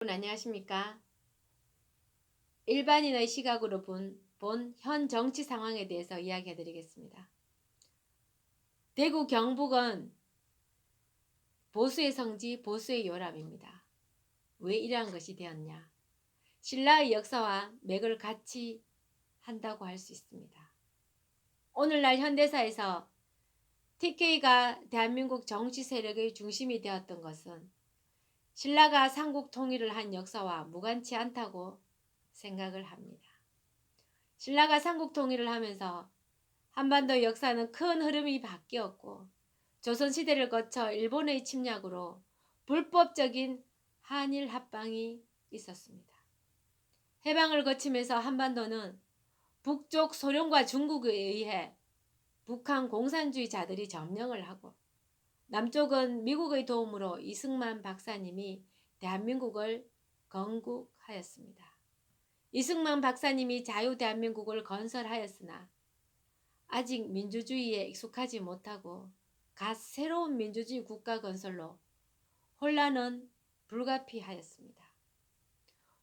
여러분 안녕하십니까? 일반인의 시각으로 본 현 정치 상황에 대해서 이야기해 드리겠습니다. 대구 경북은 보수의 성지, 보수의 요람입니다. 왜 이러한 것이 되었냐? 신라의 역사와 맥을 같이 한다고 할 수 있습니다. 오늘날 현대사에서 TK가 대한민국 정치 세력의 중심이 되었던 것은 신라가 삼국 통일을 한 역사와 무관치 않다고 생각을 합니다. 신라가 삼국 통일을 하면서 한반도 역사는 큰 흐름이 바뀌었고 조선시대를 거쳐 일본의 침략으로 불법적인 한일 합방이 있었습니다. 해방을 거치면서 한반도는 북쪽 소련과 중국에 의해 북한 공산주의자들이 점령을 하고 남쪽은 미국의 도움으로 이승만 박사님이 대한민국을 건국하였습니다. 이승만 박사님이 자유대한민국을 건설하였으나 아직 민주주의에 익숙하지 못하고 갓 새로운 민주주의 국가 건설로 혼란은 불가피하였습니다.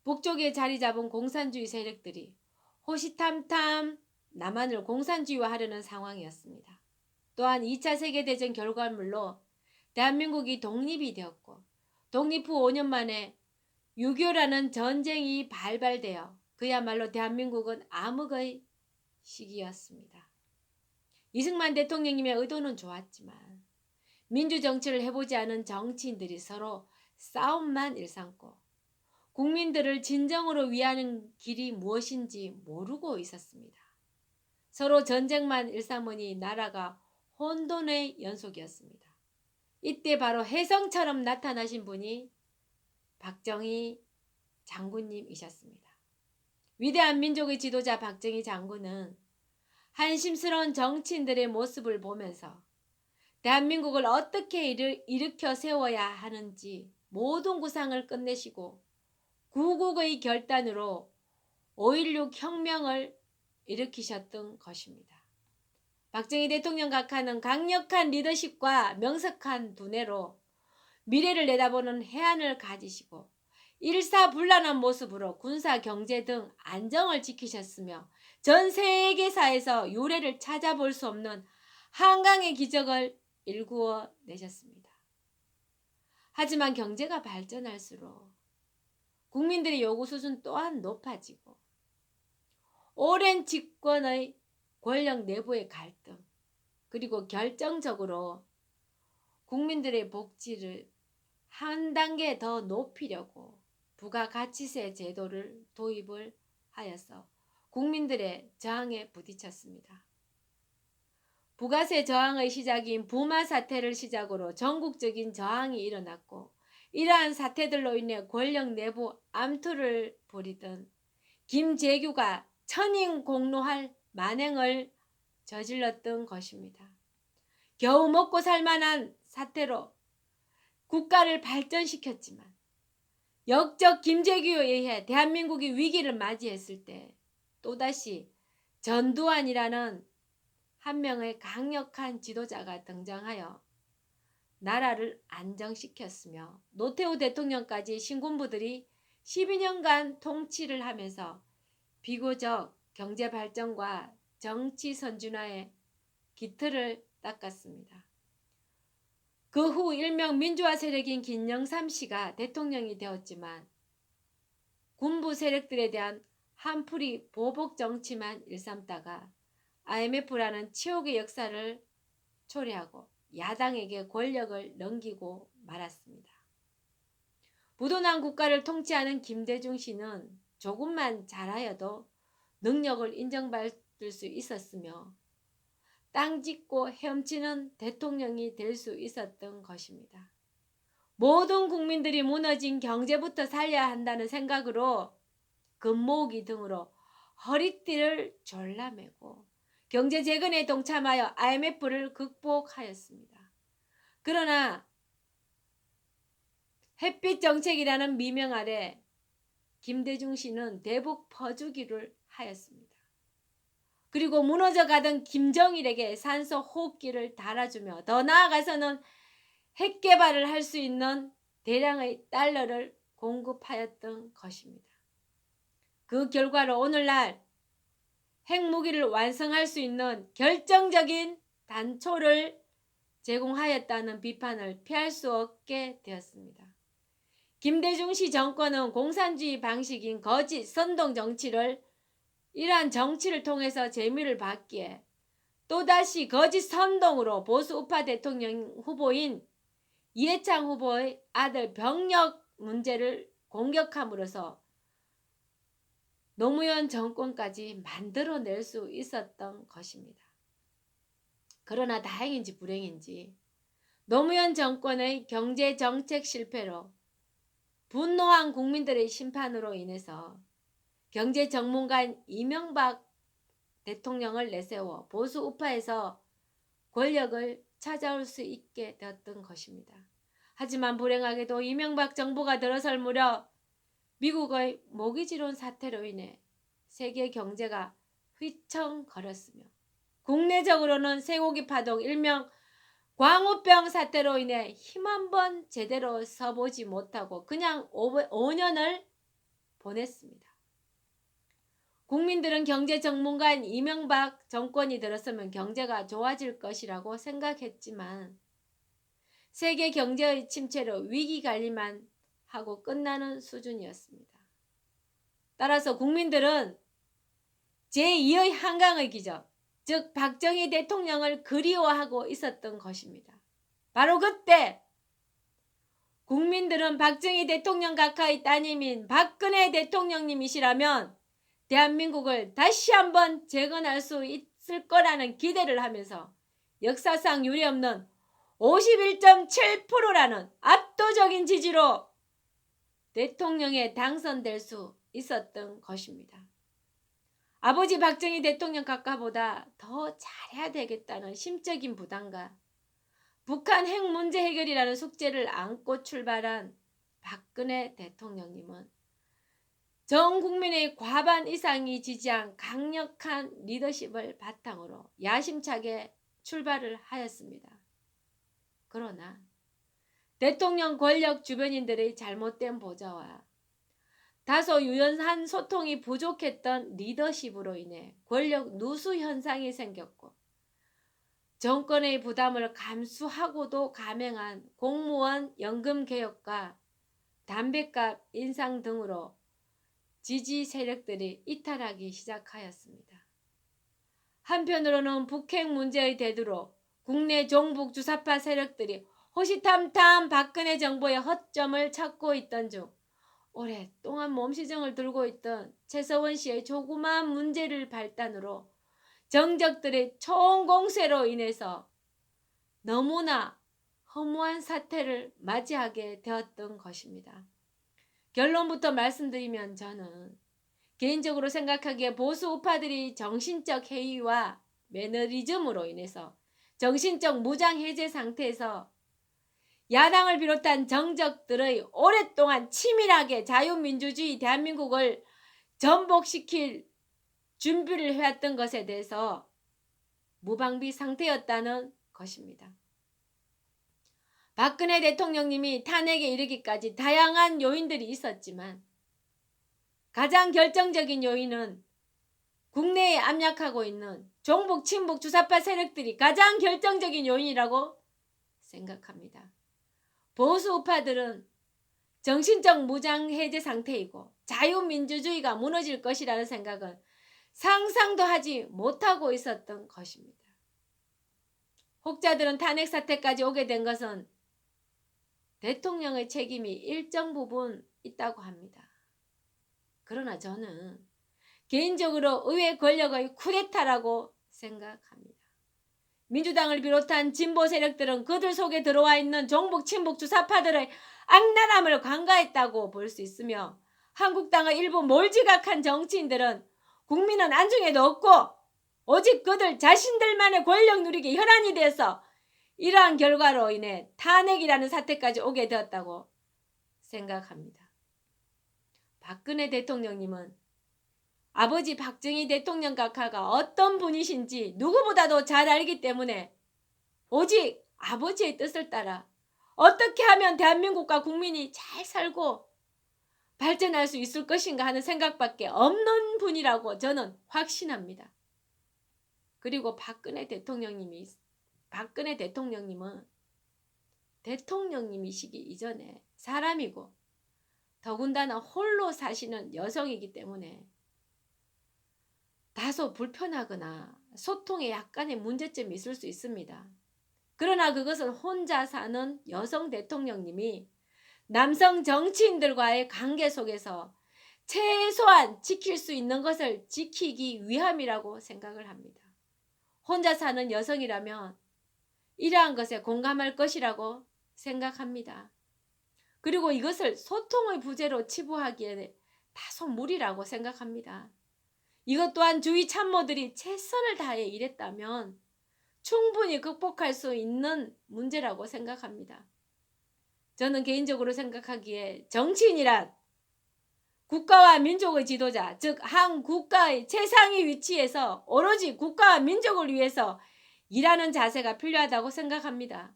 북쪽에 자리 잡은 공산주의 세력들이 호시탐탐 남한을 공산주의화하려는 상황이었습니다. 또한 2차 세계대전 결과물로 대한민국이 독립이 되었고 독립 후 5년 만에 6.25라는 전쟁이 발발되어 그야말로 대한민국은 암흑의 시기였습니다. 이승만 대통령님의 의도는 좋았지만 민주정치를 해보지 않은 정치인들이 서로 싸움만 일삼고 국민들을 진정으로 위하는 길이 무엇인지 모르고 있었습니다. 서로 전쟁만 일삼으니 나라가 혼돈의 연속이었습니다. 이때 바로 혜성처럼 나타나신 분이 박정희 장군님이셨습니다. 위대한 민족의 지도자 박정희 장군은 한심스러운 정치인들의 모습을 보면서 대한민국을 어떻게 일으켜 세워야 하는지 모든 구상을 끝내시고 구국의 결단으로 5.16 혁명을 일으키셨던 것입니다. 박정희 대통령 각하는 강력한 리더십과 명석한 두뇌로 미래를 내다보는 해안을 가지시고 일사불란한 모습으로 군사, 경제 등 안정을 지키셨으며 전 세계사에서 유례를 찾아볼 수 없는 한강의 기적을 일구어 내셨습니다. 하지만 경제가 발전할수록 국민들의 요구 수준 또한 높아지고 오랜 집권의 권력 내부의 갈등 그리고 결정적으로 국민들의 복지를 한 단계 더 높이려고 부가가치세 제도를 도입을 하여서 국민들의 저항에 부딪혔습니다. 부가세 저항의 시작인 부마 사태를 시작으로 전국적인 저항이 일어났고 이러한 사태들로 인해 권력 내부 암투를 벌이던 김재규가 천인공노할 만행을 저질렀던 것입니다. 겨우 먹고 살만한 사태로 국가를 발전시켰지만 역적 김재규에 의해 대한민국이 위기를 맞이했을 때 또다시 전두환이라는 한 명의 강력한 지도자가 등장하여 나라를 안정시켰으며 노태우 대통령까지 신군부들이 12년간 통치를 하면서 비교적 경제 발전과 정치 선진화의 기틀을 닦았습니다. 그 후 일명 민주화 세력인 김영삼 씨가 대통령이 되었지만 군부 세력들에 대한 한풀이 보복 정치만 일삼다가 IMF라는 치욕의 역사를 초래하고 야당에게 권력을 넘기고 말았습니다. 부도난 국가를 통치하는 김대중 씨는 조금만 잘하여도 능력을 인정받을 수 있었으며 땅 짓고 헤엄치는 대통령이 될 수 있었던 것입니다. 모든 국민들이 무너진 경제부터 살려야 한다는 생각으로 금모으기 등으로 허리띠를 졸라매고 경제 재건에 동참하여 IMF를 극복하였습니다. 그러나 햇빛 정책이라는 미명 아래 김대중 씨는 대북 퍼주기를 하였습니다. 그리고 무너져가던 김정일에게 산소 호흡기를 달아주며 더 나아가서는 핵 개발을 할 수 있는 대량의 달러를 공급하였던 것입니다. 그 결과로 오늘날 핵무기를 완성할 수 있는 결정적인 단초를 제공하였다는 비판을 피할 수 없게 되었습니다. 김대중 시 정권은 공산주의 방식인 거짓 선동 정치를 이러한 정치를 통해서 재미를 받기에 또다시 거짓 선동으로 보수 우파 대통령 후보인 이해창 후보의 아들 병역 문제를 공격함으로써 노무현 정권까지 만들어낼 수 있었던 것입니다. 그러나 다행인지 불행인지 노무현 정권의 경제정책 실패로 분노한 국민들의 심판으로 인해서 경제전문가인 이명박 대통령을 내세워 보수 우파에서 권력을 찾아올 수 있게 되었던 것입니다. 하지만 불행하게도 이명박 정부가 들어설 무렵 미국의 모기지론 사태로 인해 세계 경제가 휘청거렸으며 국내적으로는 쇠고기 파동 일명 광우병 사태로 인해 힘 한번 제대로 써보지 못하고 그냥 5년을 보냈습니다. 국민들은 경제 전문가인 이명박 정권이 들었으면 경제가 좋아질 것이라고 생각했지만 세계 경제의 침체로 위기 관리만 하고 끝나는 수준이었습니다. 따라서 국민들은 제2의 한강의 기적, 즉 박정희 대통령을 그리워하고 있었던 것입니다. 바로 그때 국민들은 박정희 대통령 각하의 따님인 박근혜 대통령님이시라면 대한민국을 다시 한번 재건할 수 있을 거라는 기대를 하면서 역사상 유례없는 51.7%라는 압도적인 지지로 대통령에 당선될 수 있었던 것입니다. 아버지 박정희 대통령 각하보다 더 잘해야 되겠다는 심적인 부담과 북한 핵 문제 해결이라는 숙제를 안고 출발한 박근혜 대통령님은 전 국민의 과반 이상이 지지한 강력한 리더십을 바탕으로 야심차게 출발을 하였습니다. 그러나 대통령 권력 주변인들의 잘못된 보좌와 다소 유연한 소통이 부족했던 리더십으로 인해 권력 누수 현상이 생겼고 정권의 부담을 감수하고도 감행한 공무원 연금 개혁과 담뱃값 인상 등으로 지지 세력들이 이탈하기 시작하였습니다. 한편으로는 북핵 문제의 대두로 국내 종북 주사파 세력들이 호시탐탐 박근혜 정부의 허점을 찾고 있던 중 오랫동안 몸시정을 들고 있던 최서원 씨의 조그마한 문제를 발단으로 정적들의 총공세로 인해서 너무나 허무한 사태를 맞이하게 되었던 것입니다. 결론부터 말씀드리면 저는 개인적으로 생각하기에 보수 우파들이 정신적 해이와 매너리즘으로 인해서 정신적 무장해제 상태에서 야당을 비롯한 정적들의 오랫동안 치밀하게 자유민주주의 대한민국을 전복시킬 준비를 해왔던 것에 대해서 무방비 상태였다는 것입니다. 박근혜 대통령님이 탄핵에 이르기까지 다양한 요인들이 있었지만 가장 결정적인 요인은 국내에 압력하고 있는 종북, 친북, 주사파 세력들이 가장 결정적인 요인이라고 생각합니다. 보수 우파들은 정신적 무장해제 상태이고 자유민주주의가 무너질 것이라는 생각은 상상도 하지 못하고 있었던 것입니다. 혹자들은 탄핵 사태까지 오게 된 것은 대통령의 책임이 일정 부분 있다고 합니다. 그러나 저는 개인적으로 의회 권력의 쿠데타라고 생각합니다. 민주당을 비롯한 진보 세력들은 그들 속에 들어와 있는 종북, 친북, 주사파들의 악랄함을 간과했다고 볼 수 있으며 한국당의 일부 몰지각한 정치인들은 국민은 안중에도 없고 오직 그들 자신들만의 권력 누리기 혈안이 돼서 이러한 결과로 인해 탄핵이라는 사태까지 오게 되었다고 생각합니다. 박근혜 대통령님은 아버지 박정희 대통령 각하가 어떤 분이신지 누구보다도 잘 알기 때문에 오직 아버지의 뜻을 따라 어떻게 하면 대한민국과 국민이 잘 살고 발전할 수 있을 것인가 하는 생각밖에 없는 분이라고 저는 확신합니다. 그리고 박근혜 대통령님은 대통령님이시기 이전에 사람이고 더군다나 홀로 사시는 여성이기 때문에 다소 불편하거나 소통에 약간의 문제점이 있을 수 있습니다. 그러나 그것은 혼자 사는 여성 대통령님이 남성 정치인들과의 관계 속에서 최소한 지킬 수 있는 것을 지키기 위함이라고 생각을 합니다. 혼자 사는 여성이라면 이러한 것에 공감할 것이라고 생각합니다. 그리고 이것을 소통의 부재로 치부하기에 다소 무리라고 생각합니다. 이것 또한 주위 참모들이 최선을 다해 일했다면 충분히 극복할 수 있는 문제라고 생각합니다. 저는 개인적으로 생각하기에 정치인이란 국가와 민족의 지도자, 즉 한 국가의 최상위 위치에서 오로지 국가와 민족을 위해서 일하는 자세가 필요하다고 생각합니다.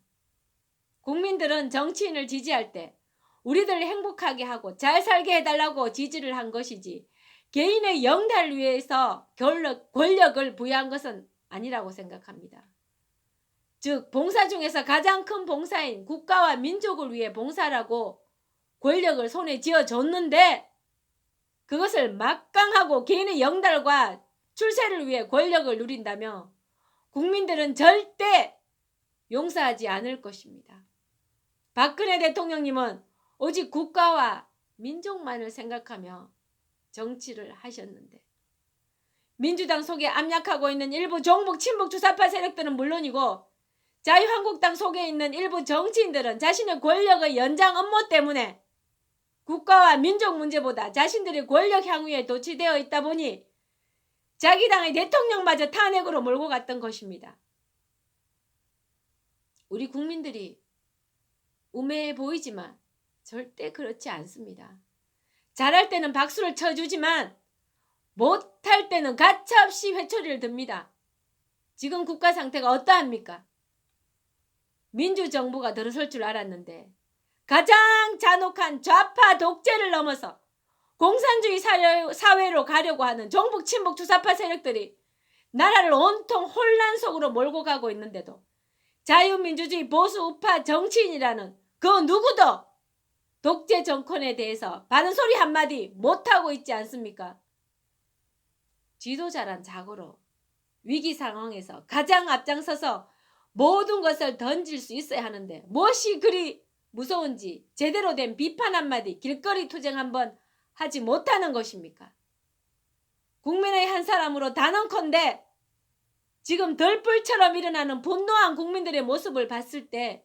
국민들은 정치인을 지지할 때 우리들을 행복하게 하고 잘 살게 해달라고 지지를 한 것이지 개인의 영달을 위해서 권력을 부여한 것은 아니라고 생각합니다. 즉 봉사 중에서 가장 큰 봉사인 국가와 민족을 위해 봉사라고 권력을 손에 쥐어줬는데 그것을 막강하고 개인의 영달과 출세를 위해 권력을 누린다며 국민들은 절대 용서하지 않을 것입니다. 박근혜 대통령님은 오직 국가와 민족만을 생각하며 정치를 하셨는데 민주당 속에 압력하고 있는 일부 종북 친북 주사파 세력들은 물론이고 자유한국당 속에 있는 일부 정치인들은 자신의 권력의 연장 업무 때문에 국가와 민족 문제보다 자신들의 권력 향유에 도취되어 있다 보니 자기 당의 대통령마저 탄핵으로 몰고 갔던 것입니다. 우리 국민들이 우매해 보이지만 절대 그렇지 않습니다. 잘할 때는 박수를 쳐주지만 못할 때는 가차없이 회초리를 듭니다. 지금 국가 상태가 어떠합니까? 민주정부가 들어설 줄 알았는데 가장 잔혹한 좌파 독재를 넘어서 공산주의 사회로 가려고 하는 종북 친북 주사파 세력들이 나라를 온통 혼란 속으로 몰고 가고 있는데도 자유민주주의 보수 우파 정치인이라는 그 누구도 독재 정권에 대해서 바른 소리 한마디 못하고 있지 않습니까? 지도자란 자고로 위기 상황에서 가장 앞장서서 모든 것을 던질 수 있어야 하는데 무엇이 그리 무서운지 제대로 된 비판 한마디 길거리 투쟁 한번 하지 못하는 것입니까? 국민의 한 사람으로 단언컨대 지금 덜불처럼 일어나는 분노한 국민들의 모습을 봤을 때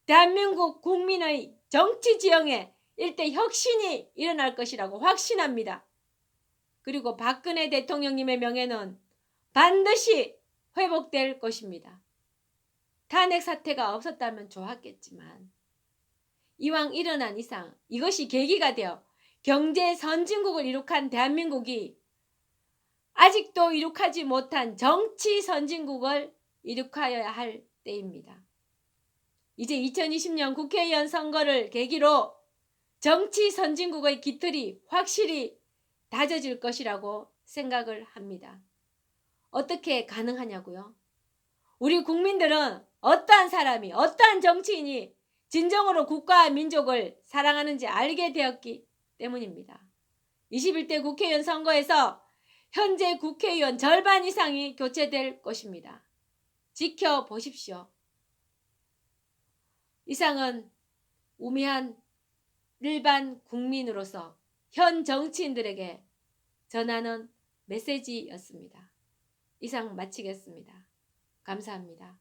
대한민국 국민의 정치 지형에 일대 혁신이 일어날 것이라고 확신합니다. 그리고 박근혜 대통령님의 명예는 반드시 회복될 것입니다. 탄핵 사태가 없었다면 좋았겠지만 이왕 일어난 이상 이것이 계기가 되어 경제 선진국을 이룩한 대한민국이 아직도 이룩하지 못한 정치 선진국을 이룩하여야 할 때입니다. 이제 2020년 국회의원 선거를 계기로 정치 선진국의 깃틀이 확실히 다져질 것이라고 생각을 합니다. 어떻게 가능하냐고요? 우리 국민들은 어떠한 사람이 어떠한 정치인이 진정으로 국가와 민족을 사랑하는지 알게 되었기 때문입니다. 21대 국회의원 선거에서 현재 국회의원 절반 이상이 교체될 것입니다. 지켜보십시오. 이상은 우매한 일반 국민으로서 현 정치인들에게 전하는 메시지였습니다. 이상 마치겠습니다. 감사합니다.